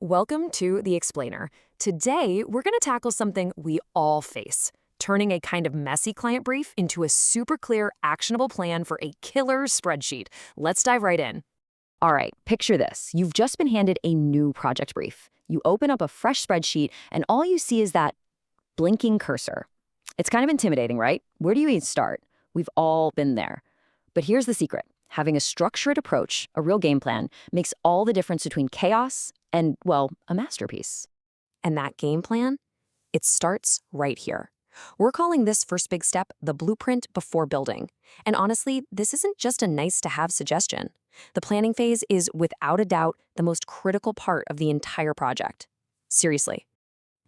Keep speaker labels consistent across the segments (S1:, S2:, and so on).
S1: Welcome to The Explainer. Today, we're going to tackle something we all face, turning a kind of messy client brief into a super clear, actionable plan for a killer spreadsheet. Let's dive right in.
S2: All right, picture this. You've just been handed a new project brief. You open up a fresh spreadsheet, and all you see is that blinking cursor. It's kind of intimidating, right? Where do you even start? We've all been there. But here's the secret. Having a structured approach, a real game plan, makes all the difference between chaos and, well, a masterpiece.
S1: And that game plan? It starts right here. We're calling this first big step the blueprint before building. And honestly, this isn't just a nice-to-have suggestion. The planning phase is, without a doubt, the most critical part of the entire project. Seriously.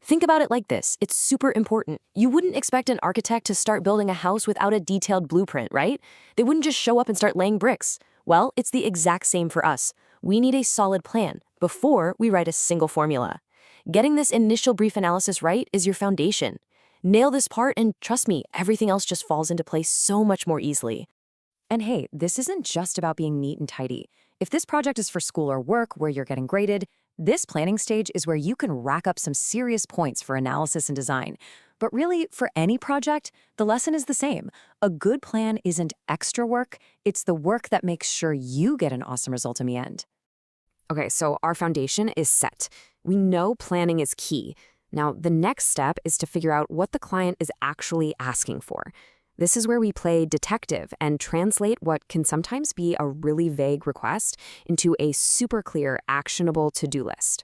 S1: Think about it like this. It's super important. You wouldn't expect an architect to start building a house without a detailed blueprint, right? They wouldn't just show up and start laying bricks. Well, it's the exact same for us. We need a solid plan before we write a single formula. Getting this initial brief analysis right is your foundation. Nail this part and trust me, everything else just falls into place so much more easily. And hey, this isn't just about being neat and tidy. If this project is for school or work where you're getting graded, this planning stage is where you can rack up some serious points for analysis and design. But really, for any project, the lesson is the same. A good plan isn't extra work, it's the work that makes sure you get an awesome result in the end. Okay, so our foundation is set. We know planning is key. Now, the next step is to figure out what the client is actually asking for. This is where we play detective and translate what can sometimes be a really vague request into a super clear, actionable to-do list.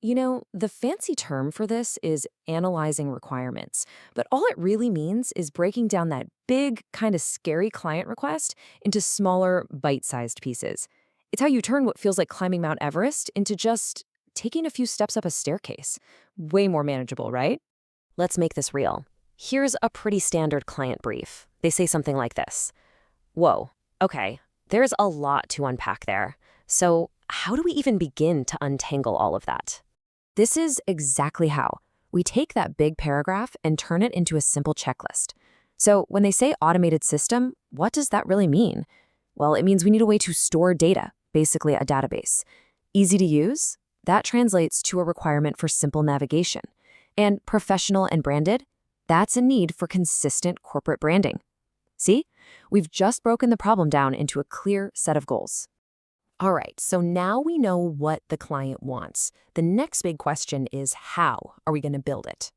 S1: You know, the fancy term for this is analyzing requirements, but all it really means is breaking down that big, kind of scary client request into smaller, bite-sized pieces. It's how you turn what feels like climbing Mount Everest into just taking a few steps up a staircase. Way more manageable, right? Let's make this real. Here's a pretty standard client brief. They say something like this. Whoa, okay, there's a lot to unpack there. So how do we even begin to untangle all of that? This is exactly how. We take that big paragraph and turn it into a simple checklist. So when they say automated system, what does that really mean? Well, it means we need a way to store data, basically a database. Easy to use? That translates to a requirement for simple navigation. And professional and branded? That's a need for consistent corporate branding. See? We've just broken the problem down into a clear set of goals. All right, so now we know what the client wants. The next big question is how are we going to build it?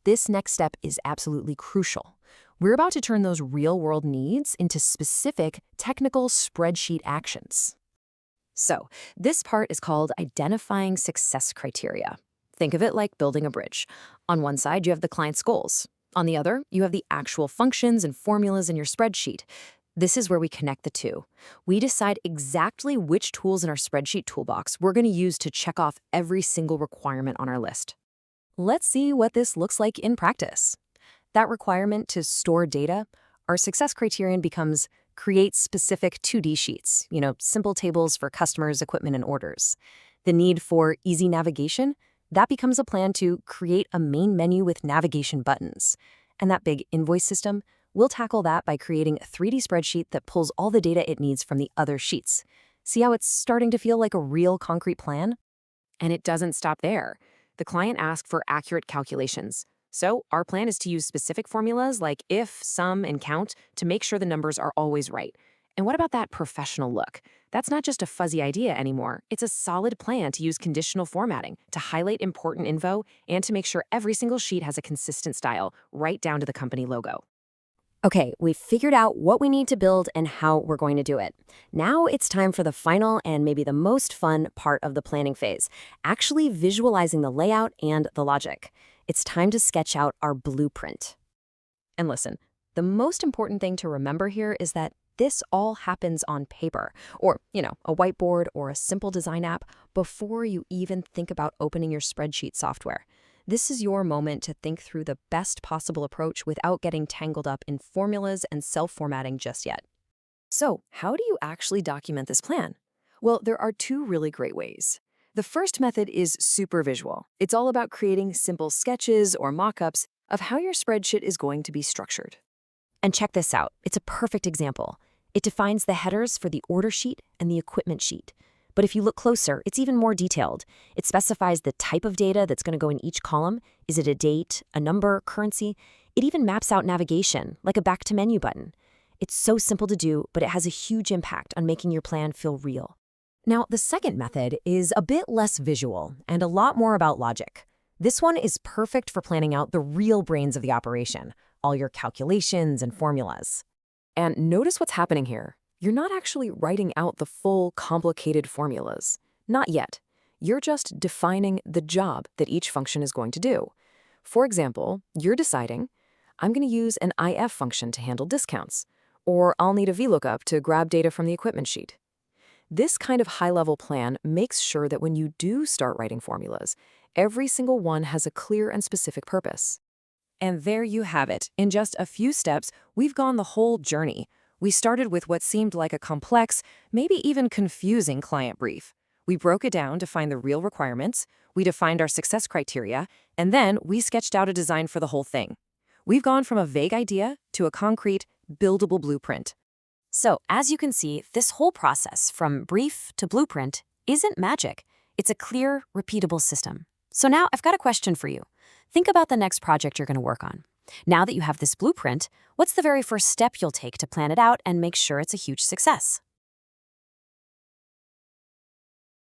S1: This next step is absolutely crucial. We're about to turn those real-world needs into specific technical spreadsheet actions. So, this part is called identifying success criteria. Think of it like building a bridge. On one side, you have the client's goals. On the other, you have the actual functions and formulas in your spreadsheet. This is where we connect the two. We decide exactly which tools in our spreadsheet toolbox we're going to use to check off every single requirement on our list. Let's see what this looks like in practice. That requirement to store data, our success criterion becomes create specific 2D sheets, simple tables for customers, equipment, and orders. The need for easy navigation, that becomes a plan to create a main menu with navigation buttons. And that big invoice system, we'll tackle that by creating a 3D spreadsheet that pulls all the data it needs from the other sheets. See how it's starting to feel like a real concrete plan? And it doesn't stop there. The client asked for accurate calculations. So our plan is to use specific formulas like if, sum, and count to make sure the numbers are always right. And what about that professional look? That's not just a fuzzy idea anymore. It's a solid plan to use conditional formatting, to highlight important info, and to make sure every single sheet has a consistent style, right down to the company logo. Okay, we've figured out what we need to build and how we're going to do it. Now it's time for the final and maybe the most fun part of the planning phase, actually visualizing the layout and the logic. It's time to sketch out our blueprint. And listen, the most important thing to remember here is that this all happens on paper, or, a whiteboard or a simple design app before you even think about opening your spreadsheet software. This is your moment to think through the best possible approach without getting tangled up in formulas and self-formatting just yet. So, how do you actually document this plan? Well, there are two really great ways. The first method is super visual. It's all about creating simple sketches or mock-ups of how your spreadsheet is going to be structured. And check this out. It's a perfect example. It defines the headers for the order sheet and the equipment sheet. But if you look closer, it's even more detailed. It specifies the type of data that's going to go in each column. Is it a date, a number, currency? It even maps out navigation, like a back to menu button. It's so simple to do, but it has a huge impact on making your plan feel real. Now, the second method is a bit less visual and a lot more about logic. This one is perfect for planning out the real brains of the operation, all your calculations and formulas. And notice what's happening here. You're not actually writing out the full, complicated formulas. Not yet. You're just defining the job that each function is going to do. For example, you're deciding, I'm going to use an IF function to handle discounts, or I'll need a VLOOKUP to grab data from the equipment sheet. This kind of high-level plan makes sure that when you do start writing formulas, every single one has a clear and specific purpose. And there you have it. In just a few steps, we've gone the whole journey. We started with what seemed like a complex, maybe even confusing client brief. We broke it down to find the real requirements, we defined our success criteria, and then we sketched out a design for the whole thing. We've gone from a vague idea to a concrete, buildable blueprint. So, as you can see, this whole process from brief to blueprint isn't magic. It's a clear, repeatable system. So now I've got a question for you. Think about the next project you're going to work on. Now that you have this blueprint, what's the very first step you'll take to plan it out and make sure it's a huge success?